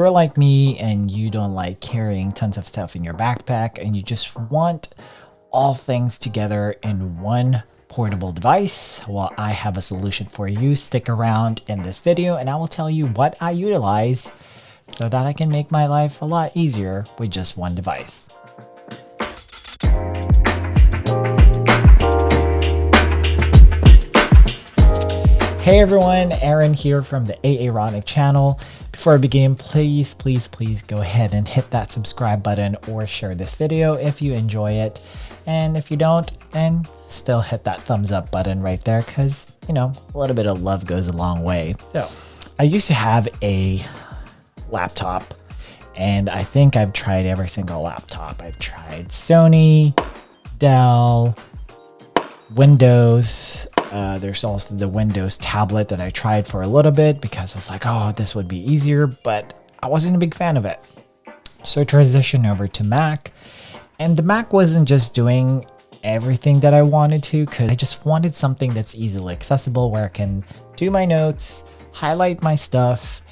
You're like me and you don't like carrying tons of stuff in your backpack and you just want all things together in one portable device, well, I have a solution for you. Stick around in this video and I will tell you what I utilize so that I can make my life a lot easier with just one device. Hey everyone, Aaron here from the A-aronic channel. Before I begin, please go ahead and hit that subscribe button or share this video if you enjoy it. And if you don't, then still hit that thumbs up button right there because, you know, a little bit of love goes a long way. So, I used to have a laptop and I think I've tried every single laptop. I've tried Sony, Dell, Windows. There's also the Windows tablet that I tried for a little bit because I was like, oh, this would be easier, but I wasn't a big fan of it. So I transitioned over to Mac, and the Mac wasn't just doing everything that I wanted to, because I just wanted something that's easily accessible where I can do my notes, highlight my stuff,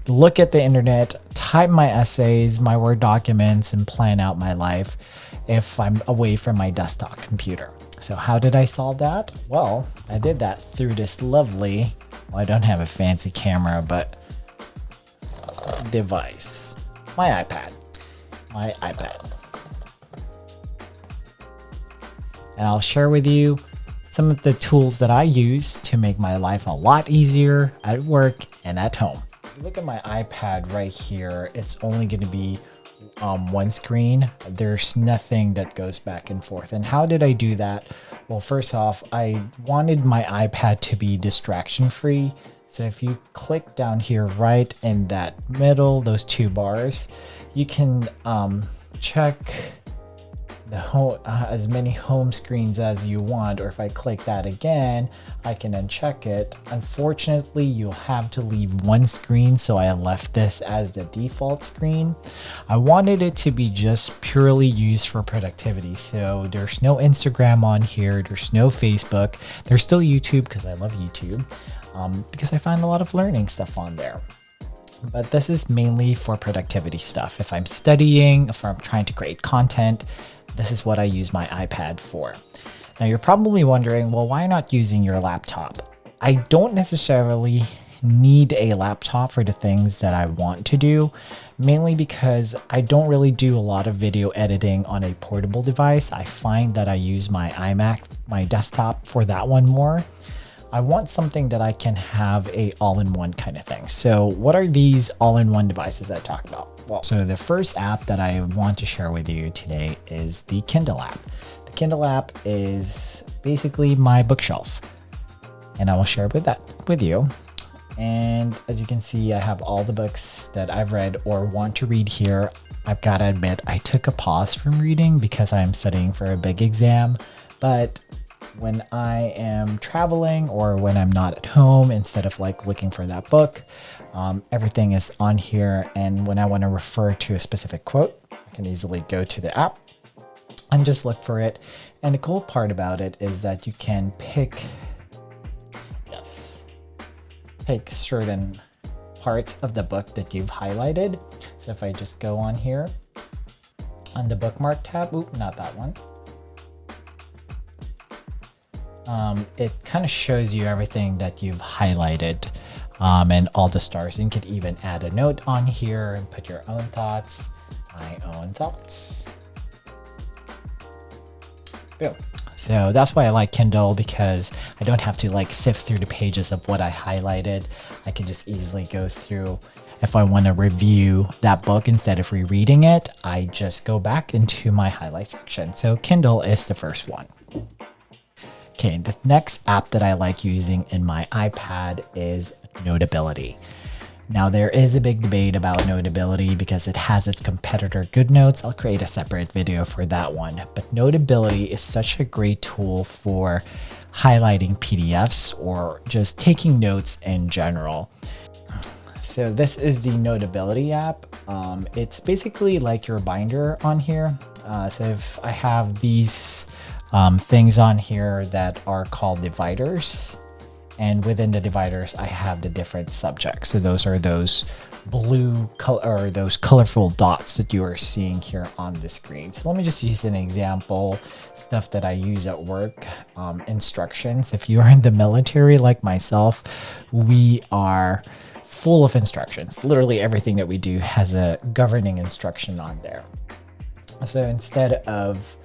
look at the internet, type my essays, my Word documents, and plan out my life if I'm away from my desktop computer. So how did I solve that? Well, I did that through this lovely, well, I don't have a fancy camera, but device, my iPad. And I'll share with you some of the tools that I use to make my life a lot easier at work and at home. If you look at my iPad right here, it's only going to be one screen. There's nothing that goes back and forth. And how did I do that? Well, first off, I wanted my iPad to be distraction free. So if you click down here right in that middle, those two bars, you can check the home, as many home screens as you want, or if I click that again, I can uncheck it. Unfortunately, you'll have to leave one screen, so I left this as the default screen. I wanted it to be just purely used for productivity, so there's no Instagram on here, there's no Facebook, there's still YouTube because I love YouTube, because I find a lot of learning stuff on there. But this is mainly for productivity stuff. If I'm studying, if I'm trying to create content, this is what I use my iPad for. Now you're probably wondering, well, why not using your laptop? I don't necessarily need a laptop for the things that I want to do, mainly because I don't really do a lot of video editing on a portable device. I find that I use my iMac, my desktop, for that one more. I want something that I can have a all-in-one kind of thing. So what are these all-in-one devices I talk about? Well, so the first app that I want to share with you today is the Kindle app. The Kindle app is basically my bookshelf, and I will share with you. And as you can see, I have all the books that I've read or want to read here. I've got to admit, I took a pause from reading because I'm studying for a big exam, but when I am traveling or when I'm not at home, instead of like looking for that book, everything is on here. And when I want to refer to a specific quote, I can easily go to the app and just look for it. And the cool part about it is that you can pick certain parts of the book that you've highlighted. So if I just go on here on the bookmark tab, not that one. It kind of shows you everything that you've highlighted and all the stars. You could even add a note on here and put your own thoughts, my own thoughts. Boom. So that's why I like Kindle, because I don't have to like sift through the pages of what I highlighted. I can just easily go through. If I want to review that book instead of rereading it, I just go back into my highlight section. So Kindle is the first one. Okay, the next app that I like using in my iPad is Notability. Now there is a big debate about Notability because it has its competitor GoodNotes. I'll create a separate video for that one. But Notability is such a great tool for highlighting PDFs or just taking notes in general. So this is the Notability app. It's basically like your binder on here. So if I have these things on here that are called dividers, And within the dividers, I have the different subjects. So those are those blue color, or those colorful dots that you are seeing here on the screen. So let me just use an example, stuff that I use at work, instructions. If you are in the military like myself, we are full of instructions. Literally everything that we do has a governing instruction on there. So instead of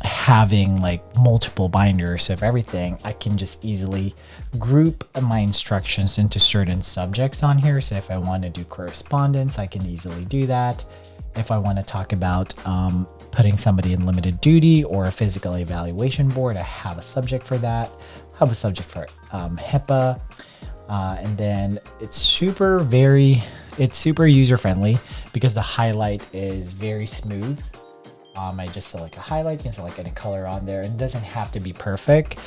having like multiple binders of everything, I can just easily group my instructions into certain subjects on here. So if I want to do correspondence, I can easily do that. If I want to talk about putting somebody in limited duty or a physical evaluation board, I have a subject for that. I have a subject for HIPAA. And then it's super user friendly because the highlight is very smooth. I just select a highlight, you can select any color on there, and it doesn't have to be perfect.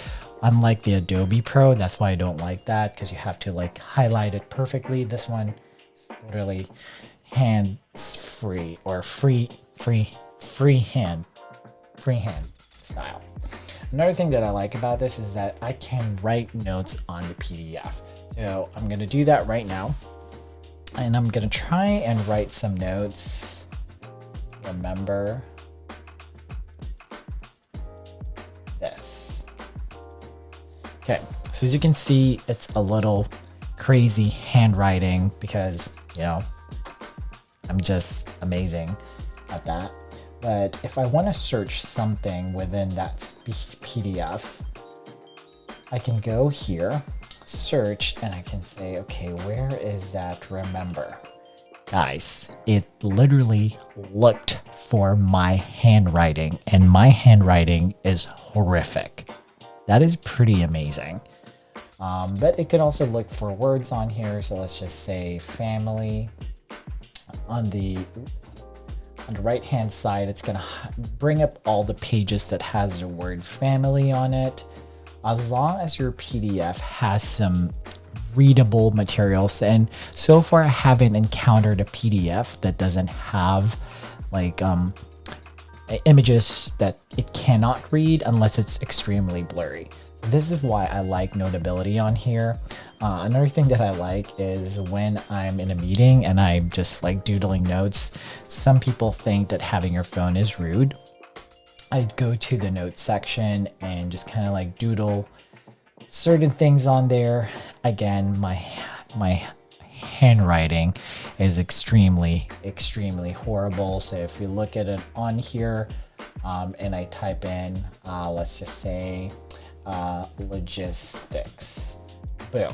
Unlike the Adobe Pro, that's why I don't like that, because you have to like highlight it perfectly. This one is literally hands free, or free hand style. Another thing that I like about this is that I can write notes on the PDF. So I'm gonna do that right now, and I'm gonna try and write some notes. Remember this. Okay, so as you can see, it's a little crazy handwriting because, you know, I'm just amazing at that. But if I want to search something within that PDF, I can go here, search, and I can say, okay, where is that remember? Guys, it literally looked for my handwriting, and my handwriting is horrific. That is pretty amazing. But it could also look for words on here. So let's just say family. On the right hand side, it's gonna bring up all the pages that has the word family on it. As long as your PDF has some readable materials, and so far I haven't encountered a PDF that doesn't have like images that it cannot read unless it's extremely blurry. This is why I like Notability on here. Another thing that I like is when I'm in a meeting and I'm just like doodling notes. Some people think that having your phone is rude. I'd go to the notes section and just kind of like doodle certain things on there. Again, my handwriting is extremely horrible. So if you look at it on here, and I type in, let's just say, logistics, boom,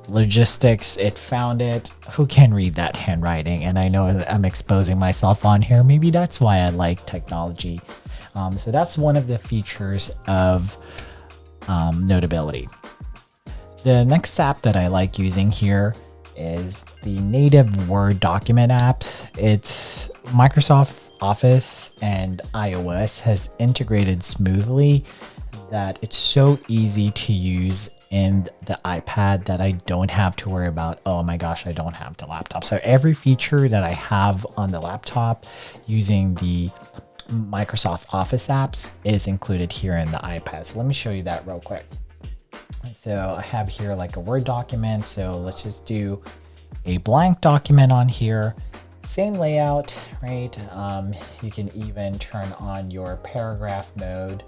logistics, it found it. Who can read that handwriting? And I know that I'm exposing myself on here. Maybe that's why I like technology. So that's one of the features of Notability. The next app that I like using here is the native Word document apps. It's Microsoft Office and iOS has integrated smoothly that it's so easy to use in the iPad that I don't have to worry about, oh my gosh, I don't have the laptop. So every feature that I have on the laptop using the Microsoft Office apps is included here in the iPad. So let me show you that real quick. So I have here like a Word document. So let's just do a blank document on here. Same layout, right? You can even turn on your paragraph mode,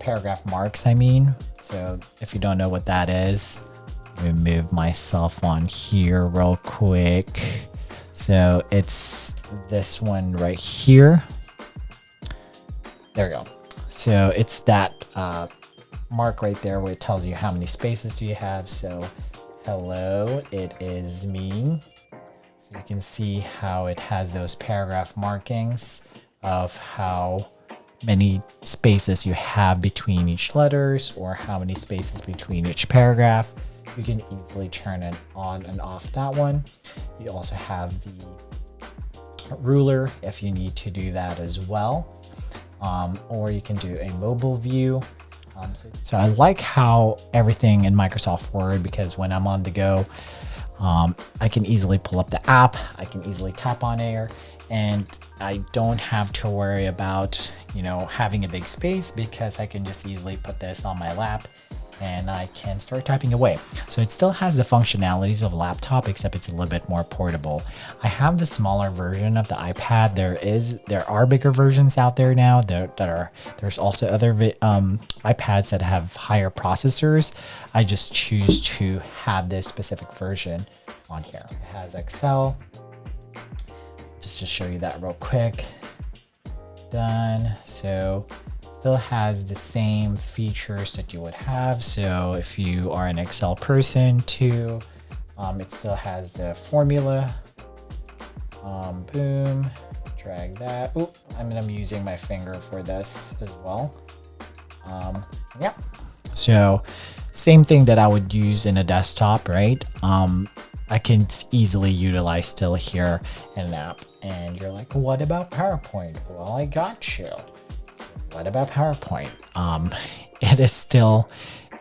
paragraph marks, I mean. So if you don't know what that is, let me move myself on here real quick. So it's this one right here. There we go. So it's that mark right there where it tells you how many spaces do you have. So hello, it is me. So you can see how it has those paragraph markings of how many spaces you have between each letters or how many spaces between each paragraph. You can easily turn it on and off that one. You also have the ruler if you need to do that as well. Or you can do a mobile view. So I like how everything in Microsoft Word, because when I'm on the go, I can easily pull up the app, I can easily tap on air, and I don't have to worry about, you know, having a big space because I can just easily put this on my lap and I can start typing away. So it still has the functionalities of a laptop, except it's a little bit more portable. I have the smaller version of the iPad. There are bigger versions out there now. There's also other iPads that have higher processors. I just choose to have this specific version on here. It has Excel. Just to show you that real quick. Done. So still has the same features that you would have. So if you are an Excel person too, it still has the formula. Boom, drag that. Oop, I'm using my finger for this as well. Yeah. So same thing that I would use in a desktop, right? I can easily utilize still here in an app. And you're like, what about PowerPoint? Well, I got you. What about PowerPoint? It is still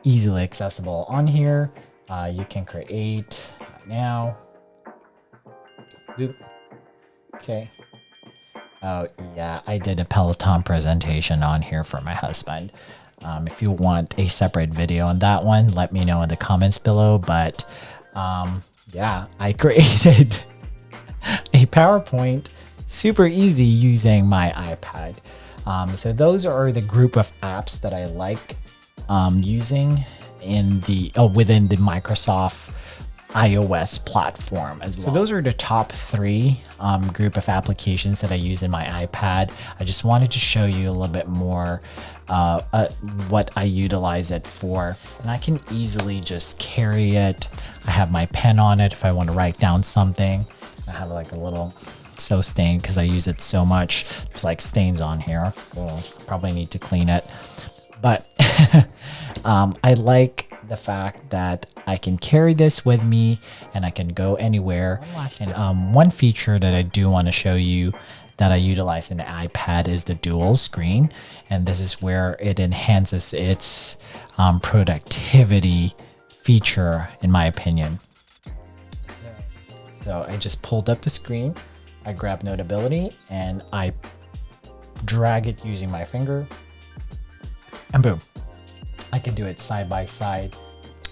easily accessible on here. You can create now. Boop. Okay. Oh yeah, I did a Peloton presentation on here for my husband. If you want a separate video on that one, let me know in the comments below. But yeah, I created a PowerPoint super easy using my iPad. So those are the group of apps that I like using in the within the Microsoft iOS platform as well. So those are the top 3 group of applications that I use in my iPad. I just wanted to show you a little bit more what I utilize it for, and I can easily just carry it. I have my pen on it if I want to write down something. I have like a little so stained because I use it so much. There's like stains on here. We'll probably need to clean it, but I like the fact that I can carry this with me and I can go anywhere. And one feature that I do want to show you that I utilize in the iPad is the dual screen, and this is where it enhances its productivity feature, in my opinion. So I just pulled up the screen, I grab Notability, and I drag it using my finger, and boom, I can do it side by side.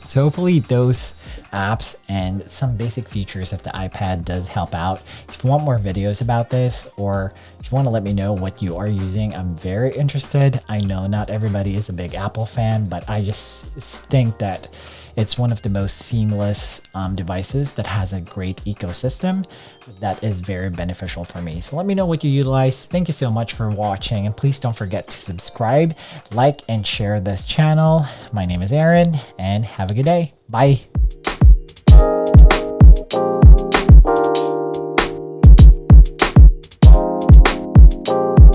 So hopefully those apps and some basic features of the iPad does help out. If you want more videos about this, or if you want to let me know what you are using, I'm very interested. I know not everybody is a big Apple fan, but I just think that it's one of the most seamless devices that has a great ecosystem that is very beneficial for me. So let me know what you utilize. Thank you so much for watching, and please don't forget to subscribe, like, and share this channel. My name is Aaron, and have a good day. Bye.